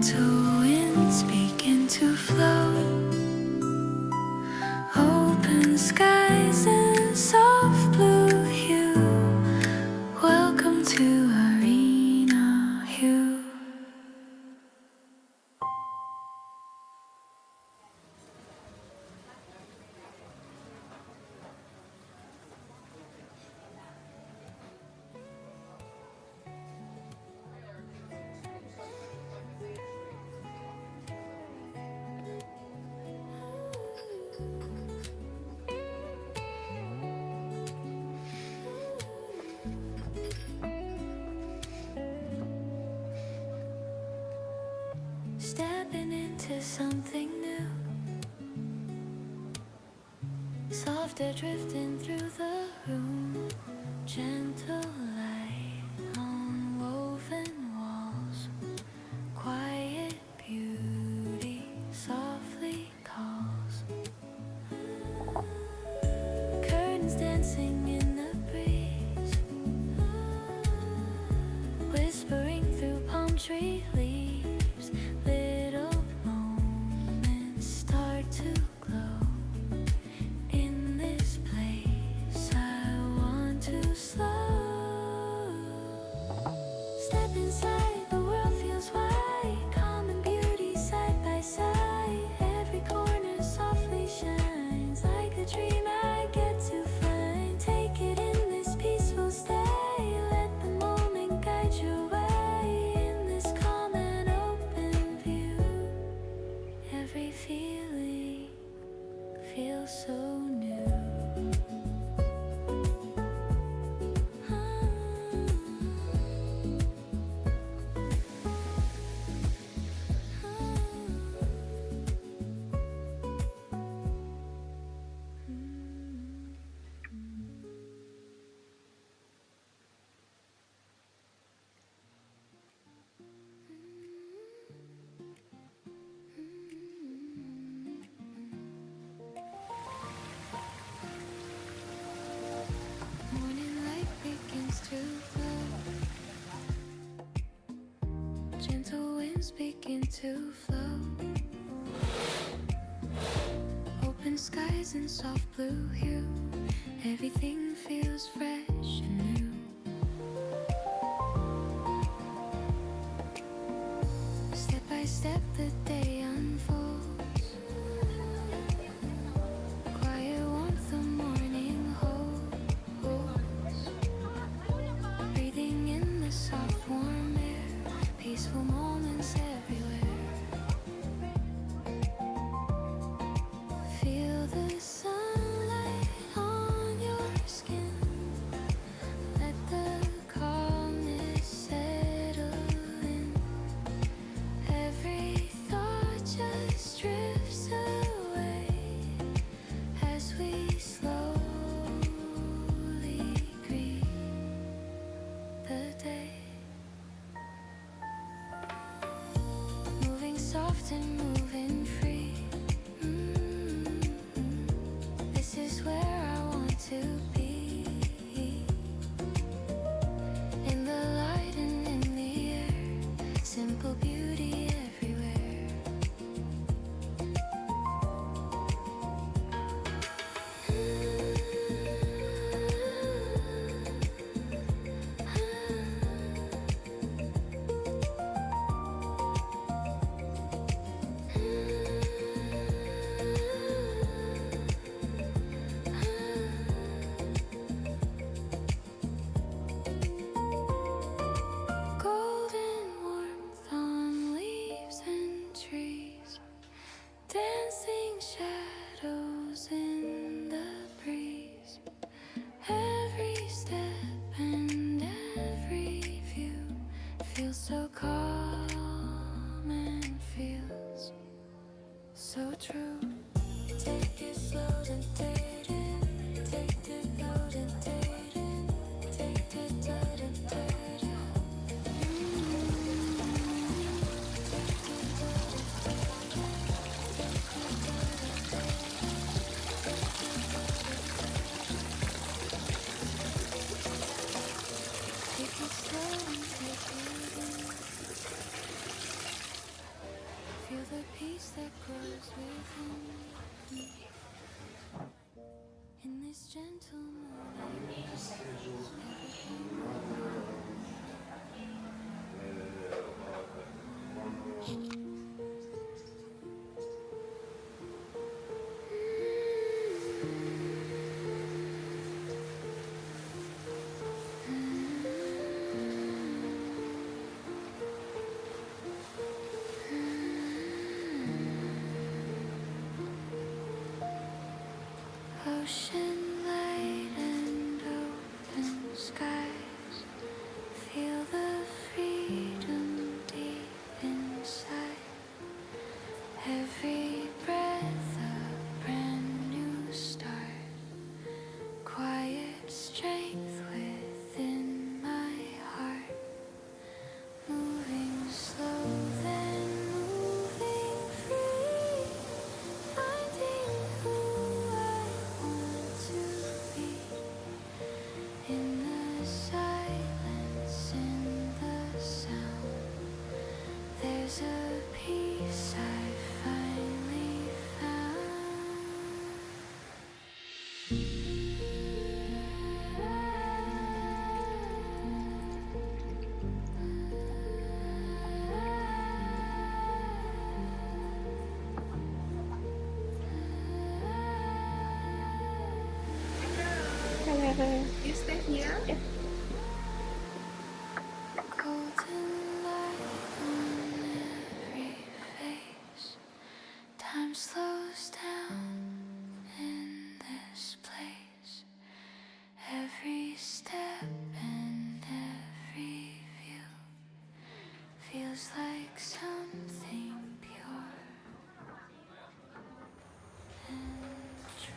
Gentle winds begin to flow. Open skies and soft blue hue. Welcome to Arena Hue. Stepping into something new. Softer drifting through the room. Gentle light on woven walls. Quiet beauty softly calls. Curtains dancing in the breeze. Whispering through palm tree leaves. Little moments start to glow. In this place I want to slow. Step inside, the world feels wide. Calm and beauty side by side. Every corner softly shines like a dream I get to find. Take it in this peaceful stay. Let the moment guide your way. In this calm and open view, every feeling feels so new. Morning light begins to flow. Gentle winds begin to flow. Open skies and soft blue hue. Everything feels fresh and new. Step by step the day unfolds. Quiet warmth the morning holds. Breathing in the soft warm air. Peaceful moments everywhere. Feel the sunlight on your skin. Let the calmness settle in. Every thought this gentle moving. Ocean light and open skies. Feel the freedom deep inside. Every breath a brand new start. Quiet strength within my heart. Moving slow, then moving free. Finding who I want to be. In the silence, in the sound, there's a peace I finally found. You stay here? Golden light on every face. Time slows down in this place. Every step and every view feels like something pure and true.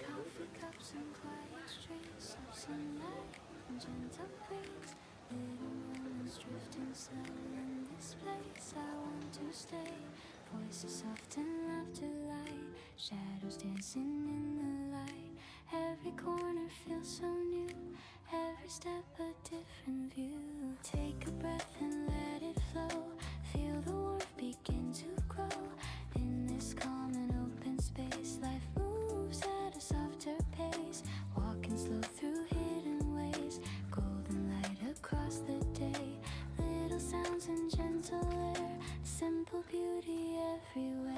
Coffee cups and quiet streets of sunlight and gentle breeze. Little moments drifting slow in this place. I want to stay. Voices soft and laughter light. Shadows dancing in the light. Every corner feels so new. Every step a different view. Take a breath and let it flow. Feel the warmth begin to grow. In this calm and open space, life moves at a softer pace. Walking slow through hidden ways. Golden light across the day. Little sounds and gentle air. Simple beauty everywhere.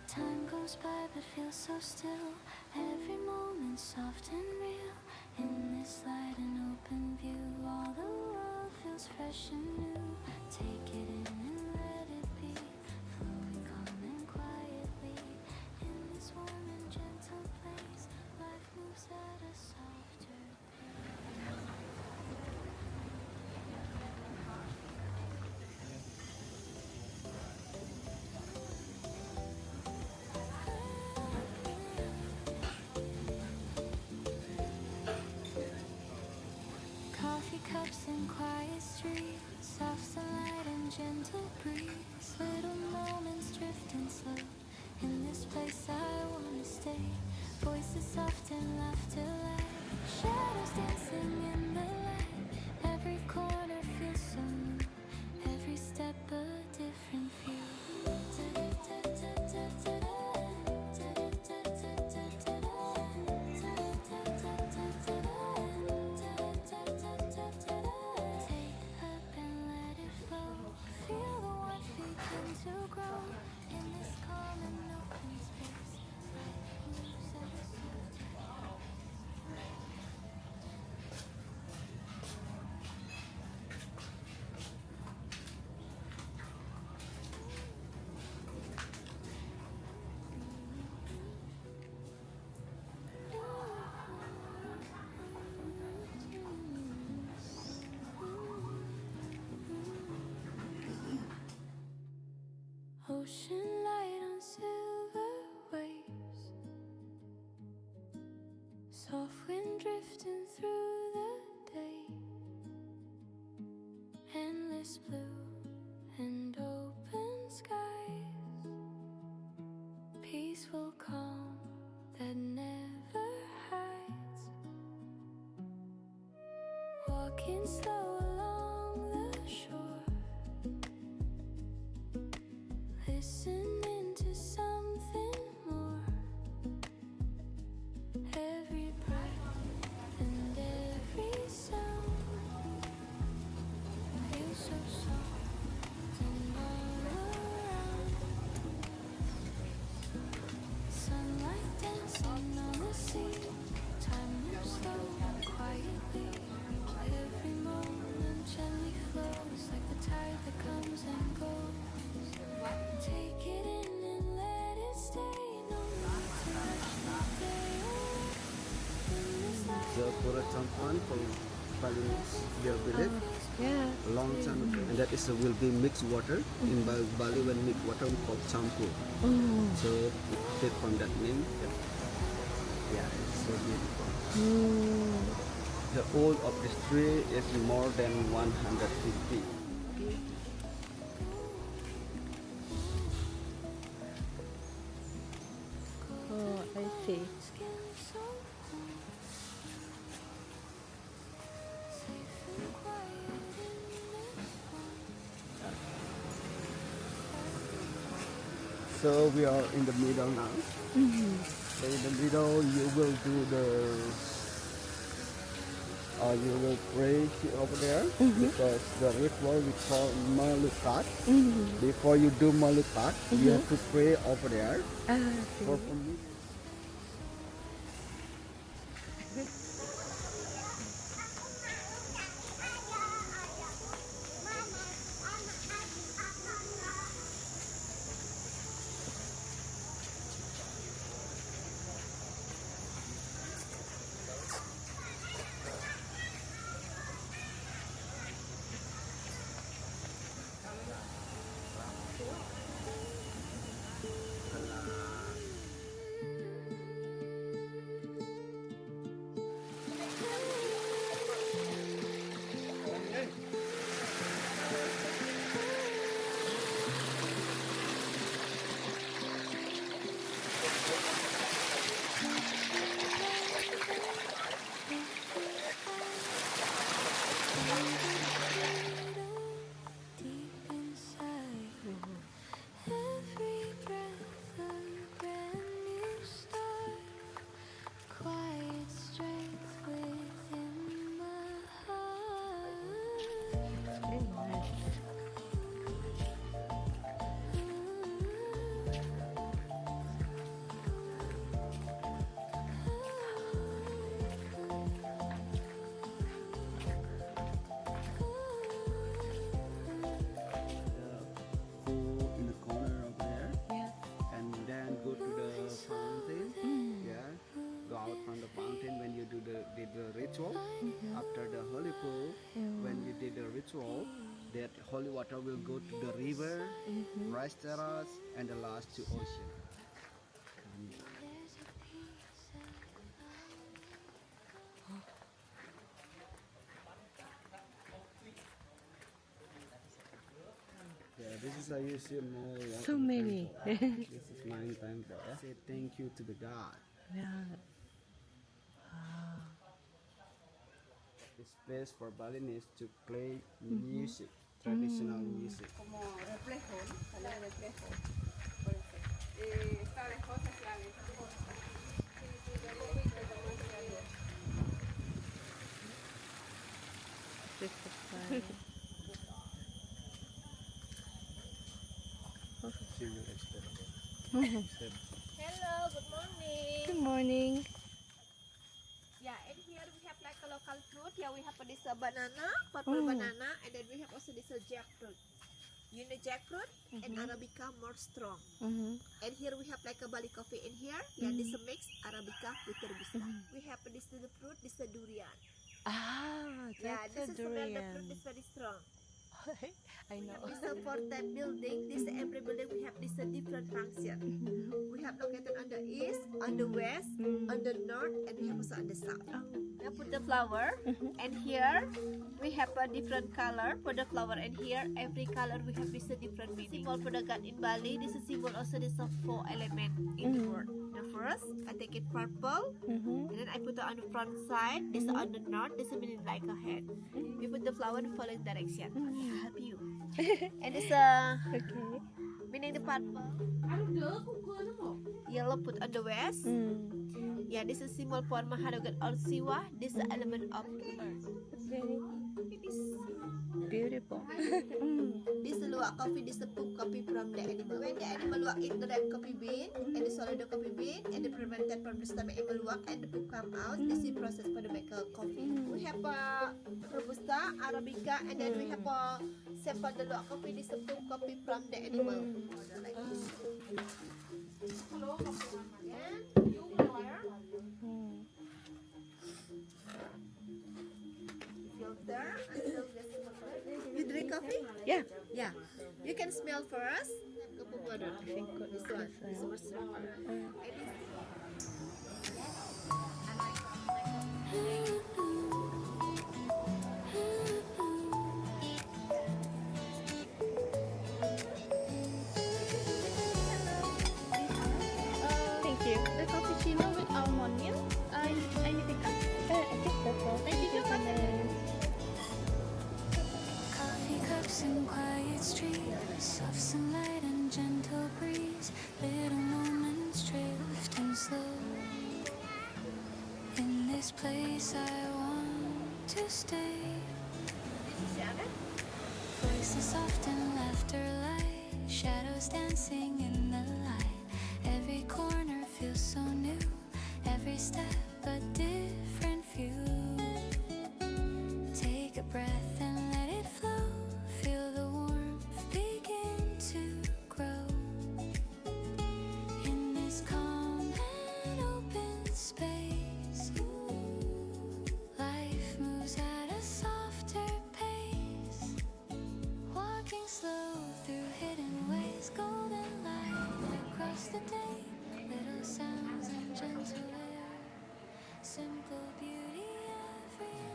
Time goes by but feels so still. Every moment soft and real. In this light and open view, all the world feels fresh and new. Take it in and let it be. Flowing calm and quietly. In this warm and gentle place, life moves at a softer pace. Coffee cups and quiet streets, soft sunlight and gentle breeze. Little moments drifting slow. In this place I wanna stay. Voices soft and laughter light. Shadows dancing in the light. Every corner feels so new. Every step a different view. Ocean light on silver waves, soft wind drifting through the day, endless blue and open skies, peaceful calm that never hides, walking slow along the shore, listening to something more, every breath and every sound feels so soft and all around, sunlight dancing on the sea, time moves slow and quietly, every moment gently flows like the tide that comes and goes. Take it in and let it stay. No need to rush the day away. In this life, The Pura Champan from Balinese, your village, Yeah. a long time ago. And that is will be mixed water. In Bali, when mixed water, we call champu. So it take from that name. Yeah, it's so beautiful. The old of this tree is more than 150. Oh, I see. skin so warm, safe and quiet in this form. So we are in the middle now. So in the middle, you will do you will pray over there because the ritual we call malukat. Before you do malukat, you have to pray over there. For me. Deep inside, every breath a brand new start, quiet strength within my heart. Very nice. Go in the corner over there. Yeah. And then go to the fountain. Yeah, go out from the fountain when you did the ritual. After the holy pool, when you did the ritual, that holy water will go to the river, rice terrace, and the last to ocean. There's a peace and Yeah, this is how you see more. So many. This is my temple. Say thank you to the God. Yeah. This place for Balinese to play music, traditional music. Como reflejo, ¿no? Sale de reflejo. Por eso. Está lejos hacia la vez. Sí, sí, yo lo vi, pero no se veía. This is fine. She will explain. Hello, good morning. Good morning. Yeah, and here we have like a local fruit. Here we have this banana, purple banana, and then we have also this jackfruit. You know jackfruit and Arabica more strong. And here we have like a Bali coffee in here. Yeah, this a mix Arabica with Robusta. We have this the fruit, this the durian. Ah, Yeah, that's this a is smell the fruit durian. is very strong. I know. This is for that building. This every building we have this a different function. We have located on the east, on the west, on the north, and we have also on the south. We put the flower, and here we have a different color for the flower, and here every color we have this a different meaning. Symbol for the god in Bali. This is symbol also this of 4 element in the word. The first, I take it purple, and then I put it on the front side. This is on the north. This is meaning like a head. We put the flower in the following direction. Okay, help you. And it's Okay. meaning the purple. Yellow put on the west. Yeah, this is symbol for Mahadagat or Siwa. This is element of earth. Beautiful. This is luwak coffee. This is poop coffee from the animal. When the animal luwak eat the red coffee bean and they swallow the coffee bean and they prevented from the stomach animal luwak and the poop come out. This is process for the make coffee. We have a robusta, arabica, and then we have a sample the luwak coffee. This is poop coffee from the animal. Like this. Yeah. Filter until the you drink coffee? Yeah. Yeah. You can smell first. Cup of water. I think this one. This was stronger. Thank you. The cappuccino with almond milk. I need a cup. I think that's all. Thank you so much. Coffee cups and quiet streets, soft sunlight and gentle breeze, little moments drifting slow. In this place I want to stay. Voices soft and laughter light, shadows dancing in the light. Every corner feels so new, every step a different view. Take a breath and let it flow. Feel the warmth begin to grow. In this calm and open space, life moves at a softer pace. Walking slow through hidden ways, golden light across the day. Little sounds and gentle air, simple beauty everywhere.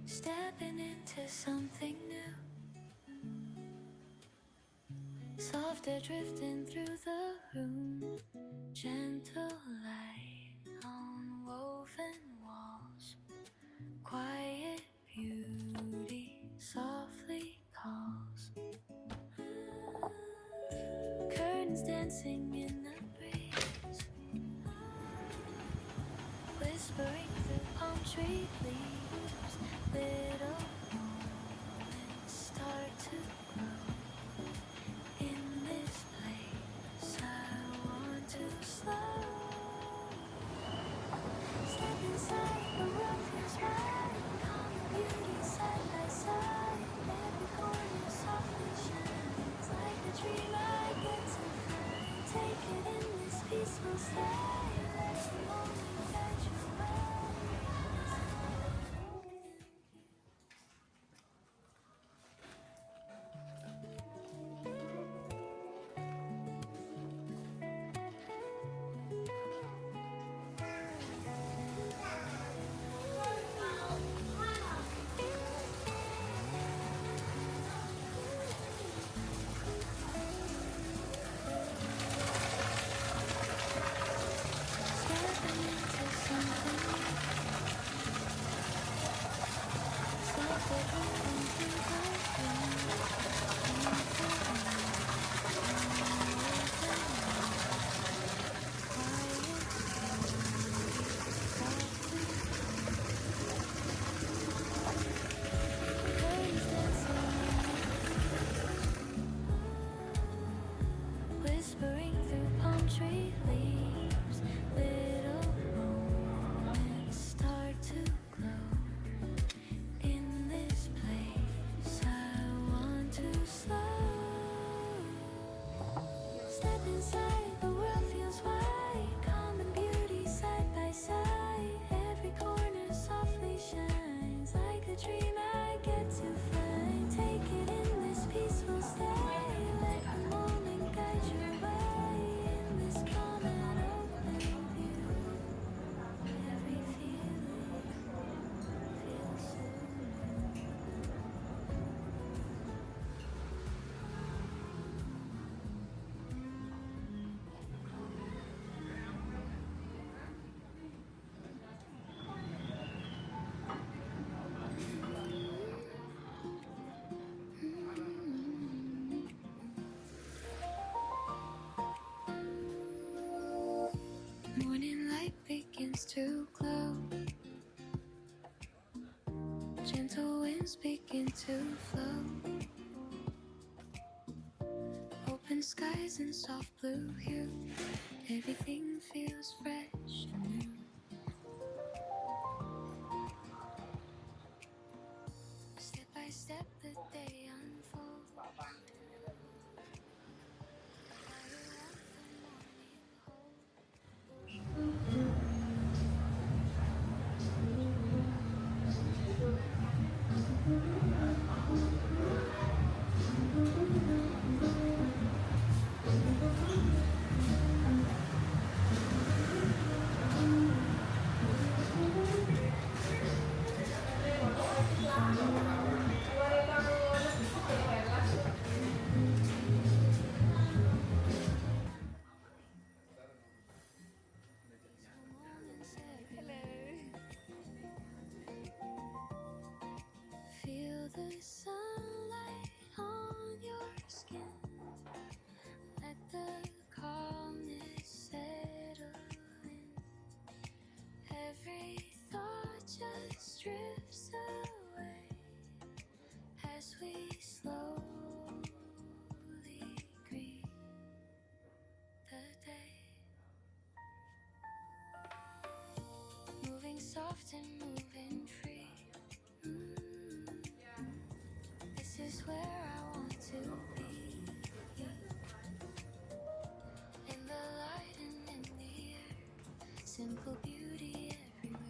Stepping into something new, softer drifting through the room, gentle light on woven walls, quiet beauty softly calls. Curtains dancing in the breeze, whispering through palm tree leaves. Little moments start to grow. In this place I want to slow. Step inside, the world feels right. Calm and beauty side by side. Every corner softly shines like a dream I get to find. Take it in this peaceful state. Let the moment guide your way. to glow. Gentle winds begin to flow. Open skies and soft blue hue. Everything feels fresh and new. Step by step the day unfolds. Quiet warmth the morning holds. Moments everywhere. Feel the sunlight on your skin. Let the calmness settle in. Every thought just drifts away as we slowly greet the day. Moving soft and moving free. This is where I want to be. In the light and in the air. Simple beauty everywhere.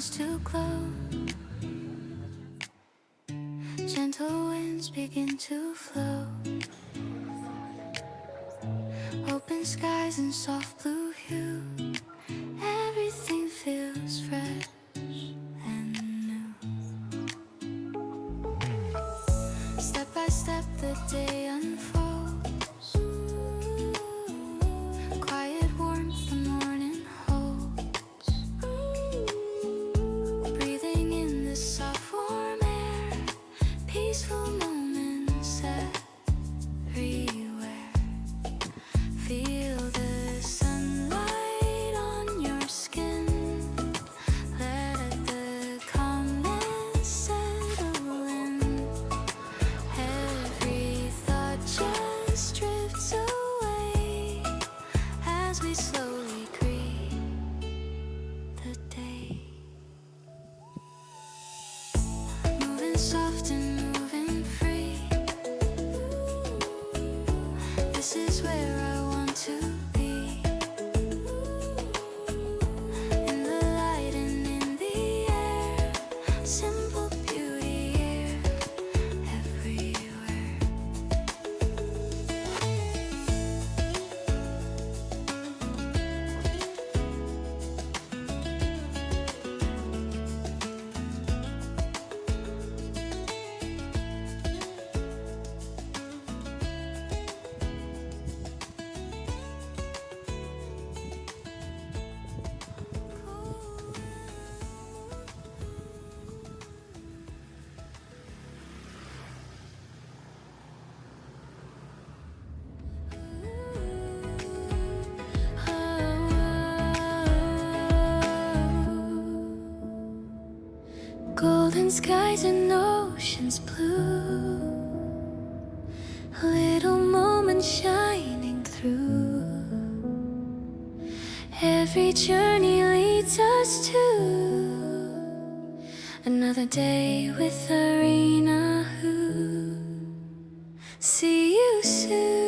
begins to glow. Gentle winds begin to flow. Open skies and soft blue hue. Everything feels fresh and new. Step by step the day unfolds. Quiet warmth the morning holds. Breathing in the soft warm air. Peaceful moments everywhere. Feel the sunlight on your skin. Let the calmness settle in. Every thought just drifts away as we slowly greet the day. Moving soft and moving free. This is where I want to be. In the light and in the air. Simple beauty here, everywhere. Golden skies and oceans blue. A little moment shining through. Every journey leads us to another day with Arena. Who see you soon.